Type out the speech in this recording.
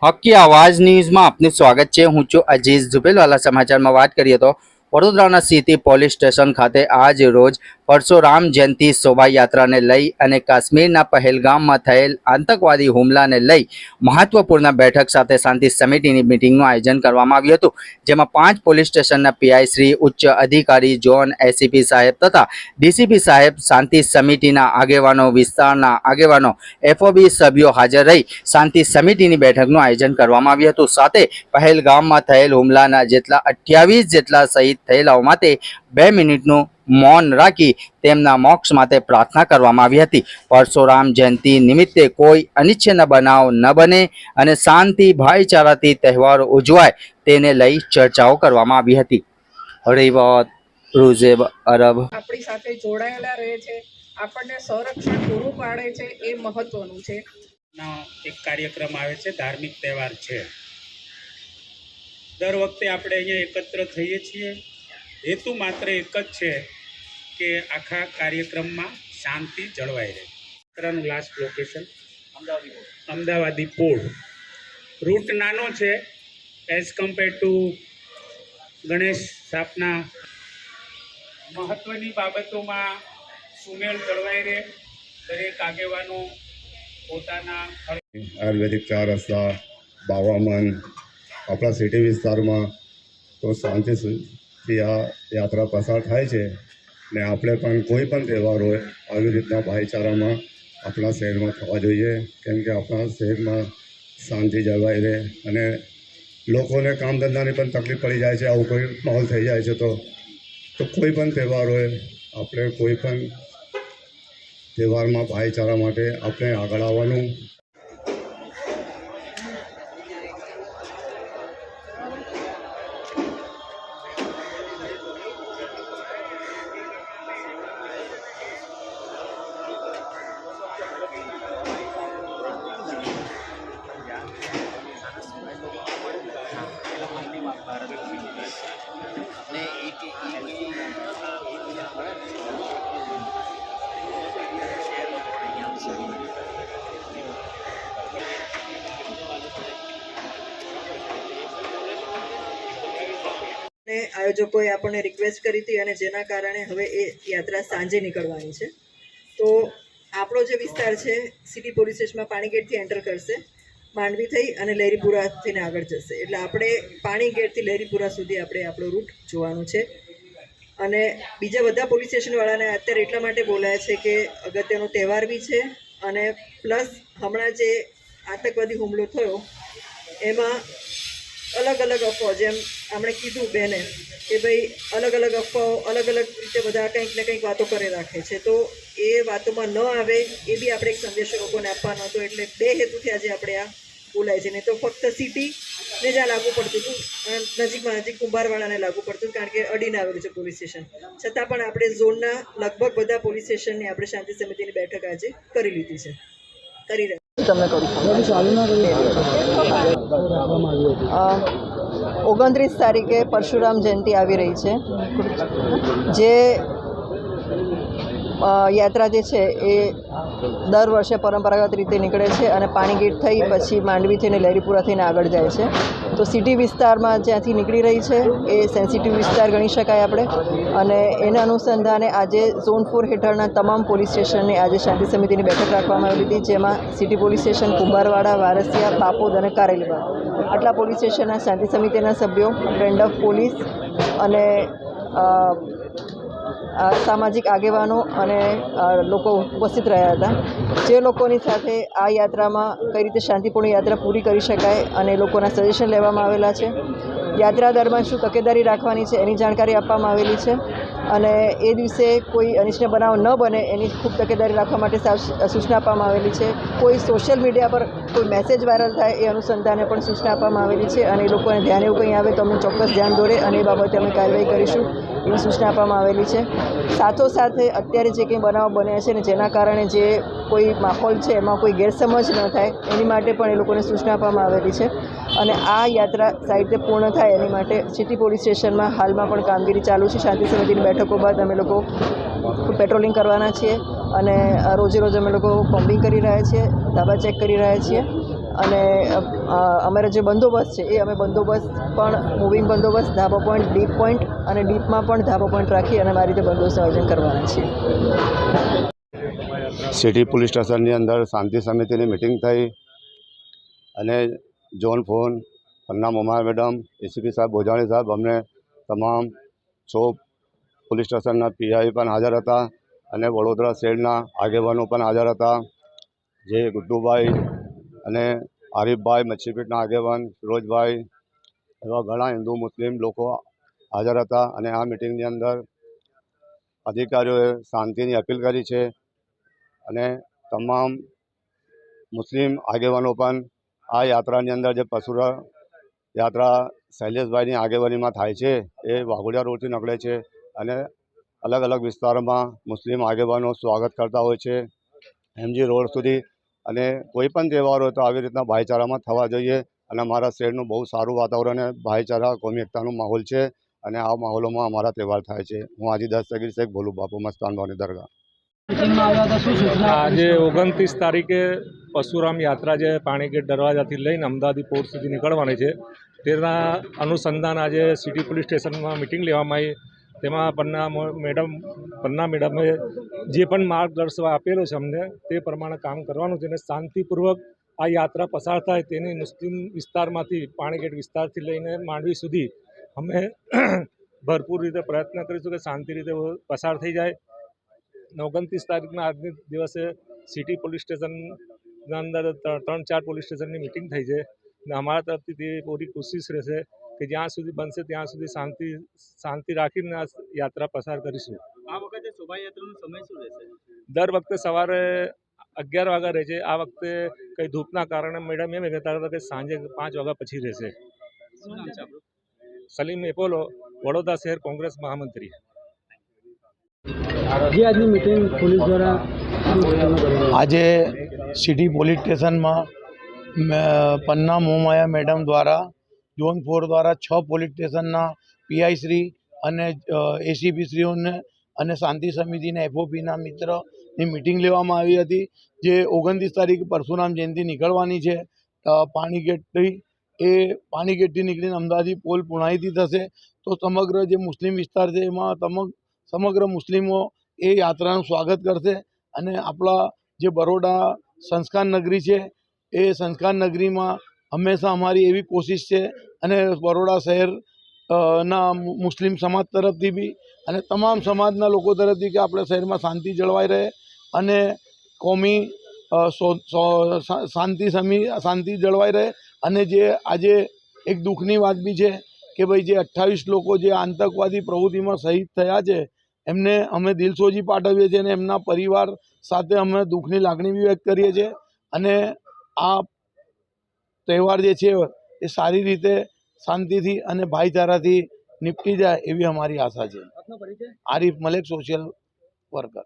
હકી આવાજ ન્યૂઝમાં આપનું સ્વાગત છે। હું છું અજીઝ ઝુબેલવાલા। સમાચારમાં વાત કરીએ તો વડોદરાના સિટી પોલીસ સ્ટેશન ખાતે આજ રોજ પરશુરામ જયંતિ શોભાયાત્રાને લઈ અને કાશ્મીરના પહેલગામમાં થયેલ આતંકવાદી હુમલાને લઈ મહત્વપૂર્ણ બેઠક સાથે શાંતિ સમિતિની મિટિંગનું આયોજન કરવામાં આવ્યું હતું, જેમાં 5 પોલીસ સ્ટેશનના પીઆઈ શ્રી, ઉચ્ચ અધિકારી, ઝોન એસીપી સાહેબ તથા ડીસીપી સાહેબ, શાંતિ સમિતિના આગેવાનો, વિસ્તારના આગેવાનો, એફઓબી સભ્યો હાજર રહી શાંતિ સમિતિની બેઠકનું આયોજન કરવામાં આવ્યું હતું। સાથે પહેલગામમાં થયેલ હુમલાના જેટલા 28 જેટલા શહીદ થયેલાઓ માટે 2 મિનિટનું મૌન રાખી તેમના મોક્ષ માટે પ્રાર્થના કરવામાં આવી હતી। પરશુરામ જયંતિ નિમિત્તે કોઈ અનિચ્છનીય બનાવ ન બને અને શાંતિ ભાઈચારાથી તહેવાર ઉજવાય તેને લઈ ચર્ચાઓ કરવામાં આવી હતી। રિવોત રૂઝેબ અરબ આપણી સાથે જોડાયેલા રહે છે, આપણને સંરક્ષણ પૂરું પાડે છે, એ મહત્વનું છે। એક કાર્યક્રમ આવે છે, ધાર્મિક તહેવાર છે। દર વખતે આપણે અહીંયા એકત્ર થઈએ છીએ। હેતુ માત્ર એક જ છે કે આખા કાર્યક્રમમાં શાંતિ જળવાઈ રહે। ત્રણ લાસ્ટ લોકેશન અમદાવાદી પોળ રૂટ નાનો છે એઝ કમ્પેર ટુ ગણેશ સ્થાપના। મહત્વની બાબતોમાં સુમેળ જળવાઈ રહે। દરેક આગેવાનો પોતાના આયુર્વેદિક 4 રસ્તા, બાવામન, આપણા સિટી વિસ્તારમાં તો શાંતિથી આ યાત્રા પસાર થાય છે ને આપણે પણ કોઈ પણ તહેવાર હોય આવી રીતના ભાઈચારામાં આપણા શહેરમાં થવા જોઈએ, કેમ કે આપણા શહેરમાં શાંતિ જળવાઈ રહે અને લોકોને કામ ધંધાની પણ તકલીફ પડી જાય છે। આવું કોઈ માહોલ થઈ જાય છે તો કોઈ પણ તહેવાર હોય આપણે કોઈ પણ તહેવારમાં ભાઈચારા માટે આપણે આગળ આવવાનું। આયોજકોએ આપણને રિક્વેસ્ટ કરી હતી અને જેના કારણે હવે એ યાત્રા સાંજે નીકળવાની છે। તો આપણો જે વિસ્તાર છે સિટી પોલીસ સ્ટેશનમાં પાણીગેટથી એન્ટર કરશે, માંડવી થઈ અને લહેરીપુરા થઈને આગળ જશે, એટલે આપણે પાણીગેટથી લહેરીપુરા સુધી આપણે આપણો રૂટ જોવાનું છે। અને બીજા બધા પોલીસ સ્ટેશનવાળાને અત્યારે એટલા માટે બોલાયા છે કે અગત્યનો તહેવાર બી છે અને પ્લસ હમણાં જે આતંકવાદી હુમલો થયો એમાં અલગ અલગ અફવાઓ, જેમ આપણે કીધું બેને કે ભાઈ અલગ અલગ અફવાઓ અલગ અલગ રીતે બધા કંઈક ને કંઈક વાતો કરી રાખે છે, તો એ વાતોમાં ન આવે એ બી આપણે એક સંદેશો લોકોને આપવાનો હતો। એટલે 2 હેતુથી આજે આપણે આ બોલાય છે। નહીં તો ફક્ત સિટીને જ્યાં લાગુ પડતું હતું નજીકમાં નજીક કુંભારવાડાને લાગુ પડતું, કારણ કે અડીને આવેલું છે પોલીસ સ્ટેશન, છતાં પણ આપણે ઝોનના લગભગ બધા પોલીસ સ્ટેશનની આપણે શાંતિ સમિતિની બેઠક આજે કરી લીધી છે, કરી રહ્યા તમને કરું 29 તારીખે પરશુરામ જયંતિ આવી રહી છે, જે યાત્રા જે છે એ દર વર્ષે પરંપરાગત રીતે નીકળે છે અને પાણીગેટ થઈ પછી માંડવી થઈને લહેરીપુરા થઈને આગળ જાય છે। તો સિટી વિસ્તારમાં જ્યાંથી નીકળી રહી છે એ સેન્સિટિવ વિસ્તાર ગણી શકાય આપણે, અને એના અનુસંધાને આજે ઝોન 4 હેઠળના તમામ પોલીસ સ્ટેશનની આજે શાંતિ સમિતિની બેઠક રાખવામાં આવી હતી, જેમાં city police station, Kumbharwada, Varasiya, Bapod અને કારેલીબાગ આટલા પોલીસ સ્ટેશનના શાંતિ સમિતિના સભ્યો, રેન્ડમ પોલીસ અને સામાજિક આગેવાનો અને લોકો ઉપસ્થિત રહ્યા હતા। જે લોકોની સાથે આ યાત્રામાં કઈ રીતે શાંતિપૂર્ણ યાત્રા પૂરી કરી શકાય અને લોકોના સજેશન લેવામાં આવેલા છે। યાત્રા દરમિયાન શું તકેદારી રાખવાની છે એની જાણકારી આપવામાં આવેલી છે અને એ દિવસે કોઈ અનિચ્છનીય બનાવ ન બને એની ખૂબ તકેદારી રાખવા માટે સૂચના આપવામાં આવેલી છે। કોઈ સોશિયલ મીડિયા પર કોઈ મેસેજ વાયરલ થાય એ અનુસંધાને પણ સૂચના આપવામાં આવેલી છે અને એ લોકોને ધ્યાન એવું કંઈ આવે તો અમને ચોક્કસ ધ્યાન દોરે અને એ બાબતે અમે કાર્યવાહી કરીશું એવી સૂચના આપવામાં આવેલી છે। સાથોસાથે અત્યારે જે કંઈ બનાવ બન્યા છે ને જેના કારણે જે કોઈ માહોલ છે એમાં કોઈ ગેરસમજ ન થાય એની માટે પણ એ લોકોને સૂચના આપવામાં આવેલી છે અને આ યાત્રા સારી રીતે પૂર્ણ થાય એની માટે સિટી પોલીસ સ્ટેશનમાં હાલમાં પણ કામગીરી ચાલુ છે। શાંતિ સમિતિની બેઠકો બાદ અમે લોકો પેટ્રોલિંગ કરવાના છીએ અને રોજે રોજ અમે લોકો કોમ્બિંગ કરી રહ્યા છીએ, ધાબા ચેક કરી રહ્યા છીએ અને અમારો જે બંદોબસ્ત છે એ અમે બંદોબસ્ત પણ મૂવિંગ બંદોબસ્ત ધાબા પોઈન્ટ અને ડીપમાં પણ ધાબા પોઈન્ટ રાખી અને આ રીતે બંદોબસ્તનું આયોજન કરવાના છીએ. સિટી પોલીસ સ્ટેશનની અંદર શાંતિ સમિતિની મિટિંગ થઈ અને જોન ફોન પન્ના મોમાયા મેડમ એસીપી સાહેબ ભોજાણી સાહેબ અમને તમામ 6 પોલીસ સ્ટેશનના પીઆઈ પણ હાજર હતા અને વડોદરા શહેરના આગેવાનો પણ હાજર હતા, જે ગુડ્ડુભાઈ અને આરીફભાઈ મચ્છીપીટના આગેવાન ફિરોજભાઈ એવા ઘણા હિન્દુ મુસ્લિમ લોકો હાજર હતા. અને આ મિટિંગની અંદર અધિકારીઓએ શાંતિની અપીલ કરી છે અને તમામ મુસ્લિમ આગેવાનો પણ આ યાત્રાની અંદર જે પશુરા યાત્રા શૈલેષભાઈની આગેવાનીમાં થાય છે એ વાઘોડિયા રોડથી નીકળે છે અને અલગ અલગ વિસ્તારોમાં મુસ્લિમ આગેવાનો સ્વાગત કરતા હોય છે એમજી રોડ સુધી. અને કોઈ પણ તહેવાર હોય તો આવી રીતના ભાઈચારામાં થવા જોઈએ અને અમારા શહેરનું બહુ સારું વાતાવરણ અને ભાઈચારા કોમી એકતાનો માહોલ છે અને આ માહોલમાં અમારા તહેવાર થાય છે. હું હાજી દસ્તગીર શેખ ભોલું બાપુ મસ્તાનભાઈની દરગાહ. આજે 29 તારીખે પરશુરામ યાત્રા જે પાણીગેટ દરવાજાથી લઈને અમદાવાદ પોર્ટ સુધી નીકળવાની છે, તેના અનુસંધાન આજે સિટી પોલીસ સ્ટેશનમાં મિટિંગ લેવામાં આવી. તેમાં પન્ના મેડમે જે પણ માર્ગદર્શન આપેલો છે અમને તે પ્રમાણે કામ કરવાનું છે અને શાંતિપૂર્વક આ યાત્રા પસાર થાય તેની મુસ્લિમ વિસ્તારમાંથી પાણીગેટ વિસ્તારથી લઈને માંડવી સુધી અમે ભરપૂર રીતે પ્રયત્ન કરીશું કે શાંતિ રીતે પસાર થઈ જાય. 29 તારીખના આજની દિવસે સિટી પોલીસ સ્ટેશનના અંદર 3-4 પોલીસ સ્ટેશનની મિટિંગ થઈ છે અને અમારા તરફથી તે પૂરી કોશિશ રહેશે કે જ્યાં સુધી બનશે ત્યાં સુધી શાંતિ રાખીને આ યાત્રા પસાર કરીશું. આ વખતે શોભાયાત્રાનો સમય શું રહેશે? દર વખતે સવારે 11 વાગ્યા રહે છે. આ વખતે કંઈ ધૂપના કારણે મેડમ એમ કહેતા હતા કે સાંજે 5 વાગ્યા પછી રહેશે. શું નામ છે આપણું? સલીમ એપોલો, વડોદરા શહેર કોંગ્રેસ મહામંત્રી. આજે સિટી પોલીસ સ્ટેશનમાં પન્ના મોમાયા મેડમ દ્વારા ઝોન 4 દ્વારા 6 પોલીસ સ્ટેશનના પીઆઈ શ્રી અને એસીપી શ્રીઓને અને શાંતિ સમિતિના એફઓપીના મિત્રની મિટિંગ લેવામાં આવી હતી. જે 29 તારીખે પરશુરામ જયંતિ નીકળવાની છે પાણીગેટથી, એ પાણીગેટથી નીકળીને અમદાવાદી પોલ પુણાઈથી થશે. તો સમગ્ર જે મુસ્લિમ વિસ્તાર છે એમાં સમગ્ર મુસ્લિમો એ યાત્રાનું સ્વાગત કરશે અને આપણા જે બરોડા સંસ્કાર નગરી છે એ સંસ્કાર નગરીમાં હંમેશા અમારી એવી કોશિશ છે અને બરોડા શહેર ના મુસ્લિમ સમાજ તરફથી બી અને તમામ સમાજના લોકો તરફથી કે આપણા શહેરમાં શાંતિ જળવાઈ રહે અને કોમી શાંતિ જળવાઈ રહે. અને જે આજે એક દુઃખની વાત બી છે કે ભાઈ જે 28 લોકો જે આતંકવાદી પ્રવૃત્તિમાં શહીદ થયા છે એમને અમે દિલસોજી પાઠવીએ છીએ અને એમના પરિવાર સાથે અમે દુઃખની લાગણી બી વ્યક્ત કરીએ છીએ. અને આ તહેવાર જે છે એ સારી રીતે શાંતિથી અને ભાઈચારાથી નિપટી જાય એવી અમારી આશા છે. Arif Malek, social worker.